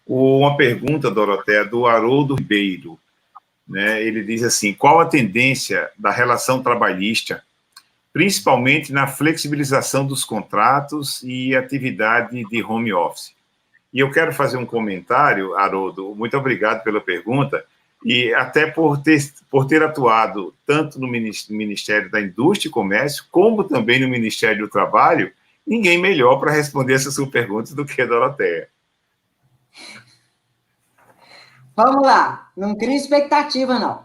Uma pergunta, Doroteia, do Haroldo Ribeiro. Né? Ele diz assim: qual a tendência da relação trabalhista, principalmente na flexibilização dos contratos e atividade de home office? E eu quero fazer um comentário, Haroldo, muito obrigado pela pergunta, e até por ter atuado tanto no Ministério da Indústria e Comércio, como também no Ministério do Trabalho, ninguém melhor para responder essa sua pergunta do que a Doroteia. Vamos lá, não cria expectativa, não.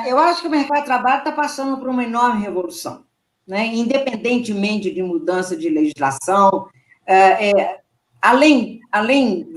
Eu acho que o mercado de trabalho está passando por uma enorme revolução, né? Independentemente de mudança de legislação,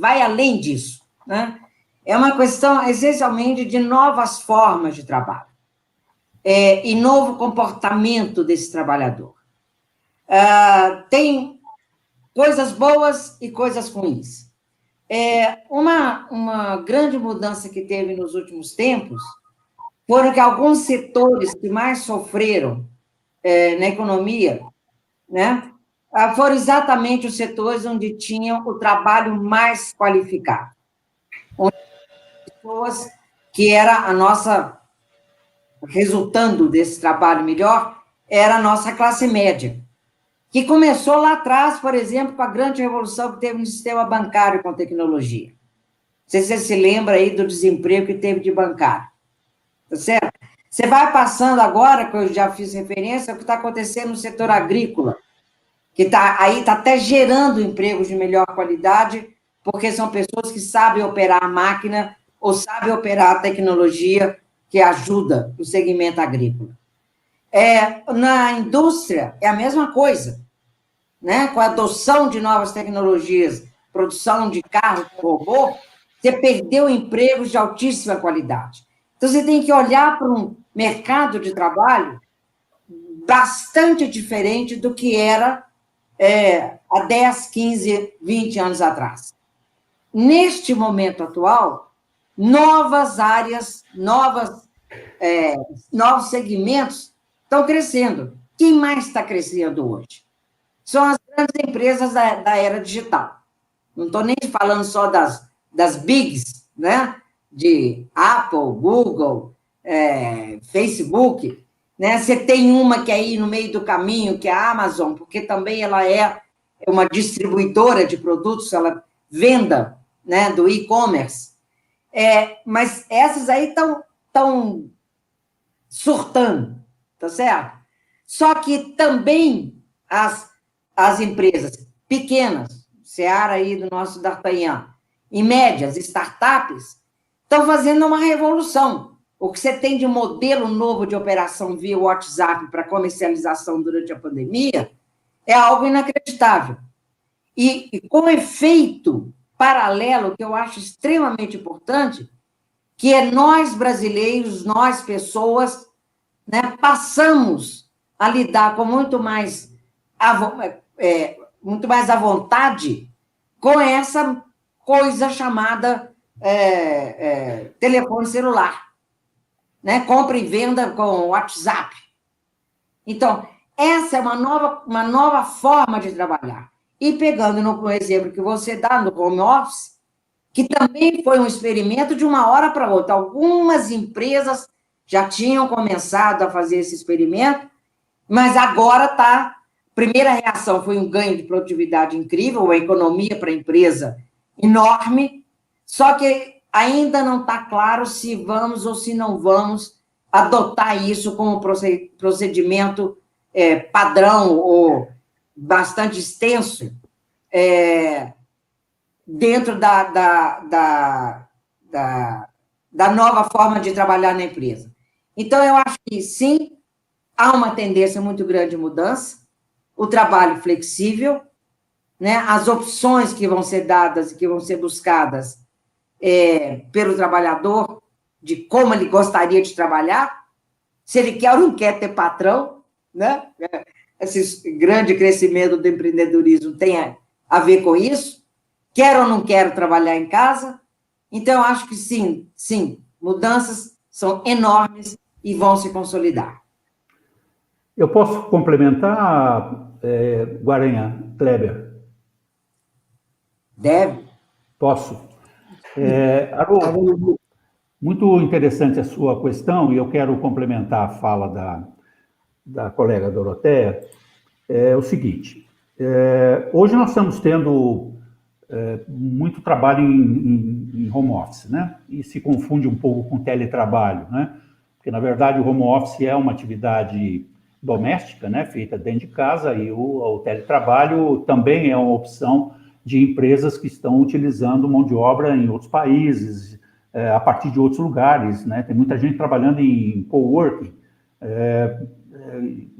vai além disso, né? É uma questão, essencialmente, de novas formas de trabalho e novo comportamento desse trabalhador. Tem coisas boas e coisas ruins. Uma grande mudança que teve nos últimos tempos foram que alguns setores que mais sofreram na economia, né, foram exatamente os setores onde tinham o trabalho mais qualificado. Onde pessoas que era a nossa, resultando desse trabalho melhor, era a nossa classe média, que começou lá atrás, por exemplo, com a grande revolução que teve no sistema bancário com tecnologia. Não sei se você se lembra aí do desemprego que teve de bancário. Tá certo? Você vai passando agora, que eu já fiz referência, o que está acontecendo no setor agrícola, que está até gerando empregos de melhor qualidade, porque são pessoas que sabem operar a máquina ou sabem operar a tecnologia que ajuda o segmento agrícola. Na indústria, é a mesma coisa, né? Com a adoção de novas tecnologias, produção de carro com robô, você perdeu empregos de altíssima qualidade. Então, você tem que olhar para um mercado de trabalho bastante diferente do que era há 10, 15, 20 anos atrás. Neste momento atual, novas áreas, novos segmentos estão crescendo. Quem mais está crescendo hoje? São as grandes empresas da era digital. Não estou nem falando só das bigs, né? De Apple, Google, Facebook, né? Você tem uma que é aí no meio do caminho, que é a Amazon, porque também ela é uma distribuidora de produtos, ela venda, né, do e-commerce. Mas essas aí estão surtando, tá certo? Só que também as empresas pequenas, Seara aí do nosso D'Artagnan, e médias, startups, estão fazendo uma revolução. O que você tem de modelo novo de operação via WhatsApp para comercialização durante a pandemia é algo inacreditável. E com efeito paralelo, que eu acho extremamente importante, que é nós brasileiros, nós pessoas, né, passamos a lidar com muito mais à vontade com essa coisa chamada telefone celular, né? Compra e venda com WhatsApp. Então, essa é uma nova forma de trabalhar. E pegando no exemplo que você dá no home office, que também foi um experimento de uma hora para outra. Algumas empresas já tinham começado a fazer esse experimento, mas agora está... Primeira reação foi um ganho de produtividade incrível, uma economia para a empresa enorme, só que ainda não está claro se vamos ou se não vamos adotar isso como procedimento padrão ou bastante extenso dentro da nova forma de trabalhar na empresa. Então, eu acho que, sim, há uma tendência muito grande de mudança, o trabalho flexível, né, as opções que vão ser dadas e que vão ser buscadas pelo trabalhador, de como ele gostaria de trabalhar, se ele quer ou não quer ter patrão, né? Esse grande crescimento do empreendedorismo tem a ver com isso, quero ou não quero trabalhar em casa. Então, eu acho que sim, mudanças são enormes e vão se consolidar. Eu posso complementar, Guaranha, Kleber? Deve. Posso. Haroldo, muito interessante a sua questão, e eu quero complementar a fala da colega Doroteia. É o seguinte, hoje nós estamos tendo muito trabalho em home office, né? E se confunde um pouco com teletrabalho, né? Porque, na verdade, o home office é uma atividade doméstica, né? Feita dentro de casa, e o teletrabalho também é uma opção de empresas que estão utilizando mão de obra em outros países, a partir de outros lugares, né? Tem muita gente trabalhando em coworking,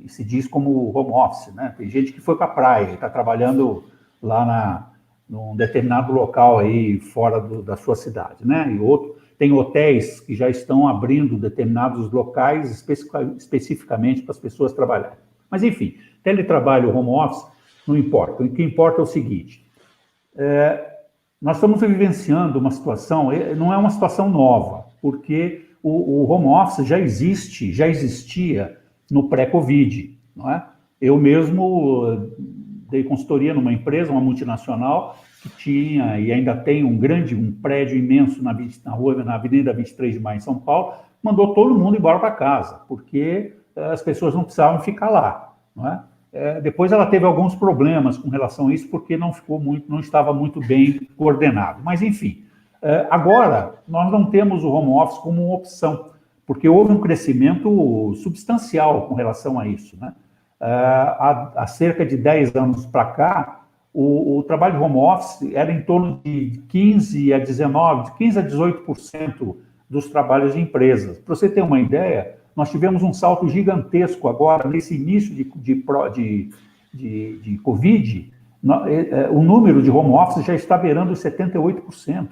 se diz como home office, né? Tem gente que foi para a praia e está trabalhando lá num determinado local aí fora da sua cidade, né? Tem hotéis que já estão abrindo determinados locais especificamente para as pessoas trabalharem. Mas, enfim, teletrabalho, home office, não importa. O que importa é o seguinte, nós estamos vivenciando uma situação, não é uma situação nova, porque o home office já existia no pré-Covid, não é? Eu mesmo dei consultoria numa empresa, uma multinacional, que tinha e ainda tem um prédio imenso na Avenida 23 de Maio, em São Paulo, mandou todo mundo embora para casa, porque as pessoas não precisavam ficar lá, não é? Depois ela teve alguns problemas com relação a isso, porque não estava muito bem coordenado. Mas, enfim, agora nós não temos o home office como uma opção, porque houve um crescimento substancial com relação a isso, né? Há cerca de 10 anos para cá, o trabalho de home office era em torno de 15 a 18% dos trabalhos de empresas. Para você ter uma ideia, nós tivemos um salto gigantesco agora, nesse início de Covid, o número de home office já está beirando os 78%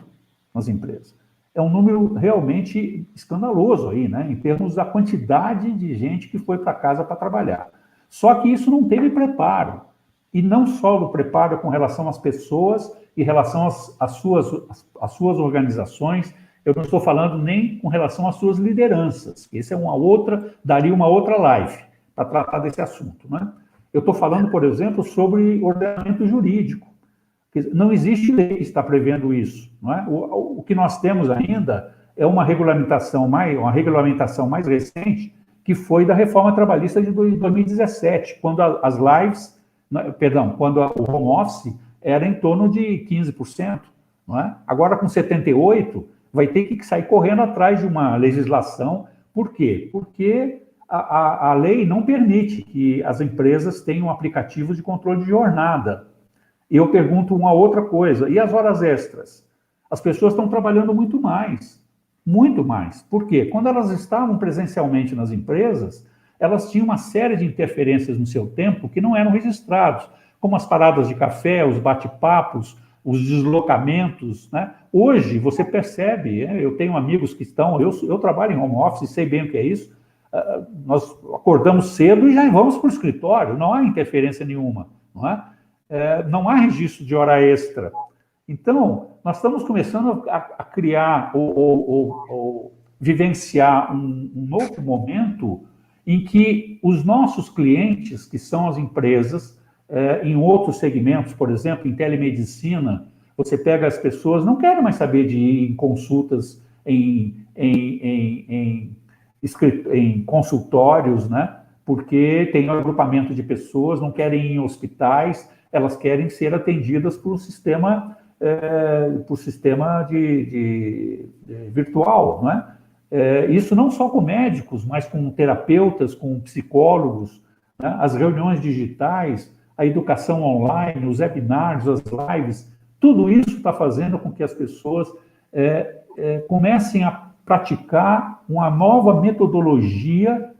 nas empresas. É um número realmente escandaloso aí, né, em termos da quantidade de gente que foi para casa para trabalhar. Só que isso não teve preparo. E não só o preparo com relação às pessoas, em relação às suas organizações, eu não estou falando nem com relação às suas lideranças. Essa é daria uma outra live para tratar desse assunto, né? Eu estou falando, por exemplo, sobre ordenamento jurídico. Não existe lei que está prevendo isso, não é? O que nós temos ainda é uma regulamentação mais recente, que foi da reforma trabalhista de 2017, quando quando o home office era em torno de 15%, não é? Agora, com 78%, vai ter que sair correndo atrás de uma legislação. Por quê? Porque a lei não permite que as empresas tenham aplicativos de controle de jornada. E eu pergunto uma outra coisa, e as horas extras? As pessoas estão trabalhando muito mais. Muito mais. Por quê? Quando elas estavam presencialmente nas empresas, elas tinham uma série de interferências no seu tempo que não eram registrados, como as paradas de café, os bate-papos, os deslocamentos, né? Hoje, você percebe, eu tenho amigos que eu trabalho em home office, sei bem o que é isso, nós acordamos cedo e já vamos para o escritório, não há interferência nenhuma, não é? Não há registro de hora extra. Então, nós estamos começando a criar ou vivenciar um novo momento em que os nossos clientes, que são as empresas, em outros segmentos, por exemplo, em telemedicina, você pega as pessoas, não querem mais saber de ir em consultas, em consultórios, né? Porque tem um agrupamento de pessoas, não querem ir em hospitais, elas querem ser atendidas por sistema virtual, não é? Isso não só com médicos, mas com terapeutas, com psicólogos, né? As reuniões digitais, a educação online, os webinars, as lives, tudo isso está fazendo com que as pessoas comecem a praticar uma nova metodologia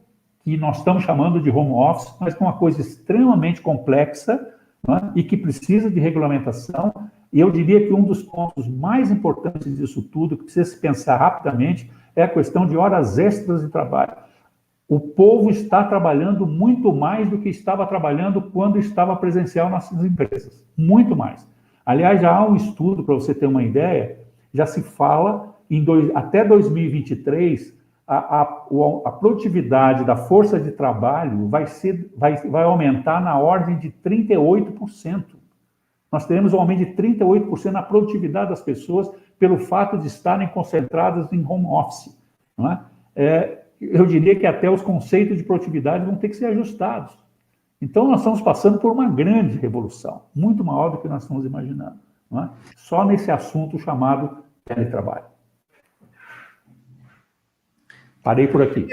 que nós estamos chamando de home office, mas que é uma coisa extremamente complexa, né, e que precisa de regulamentação. E eu diria que um dos pontos mais importantes disso tudo, que precisa se pensar rapidamente, é a questão de horas extras de trabalho. O povo está trabalhando muito mais do que estava trabalhando quando estava presencial nas empresas. Muito mais. Aliás, já há um estudo, para você ter uma ideia, já se fala, até 2023, a produtividade da força de trabalho vai aumentar na ordem de 38%. nós teremos um aumento de 38% na produtividade das pessoas pelo fato de estarem concentradas em home office. Não é? Eu diria que até os conceitos de produtividade vão ter que ser ajustados. Então, nós estamos passando por uma grande revolução, muito maior do que nós estamos imaginando, não é? Só nesse assunto chamado teletrabalho. Parei por aqui.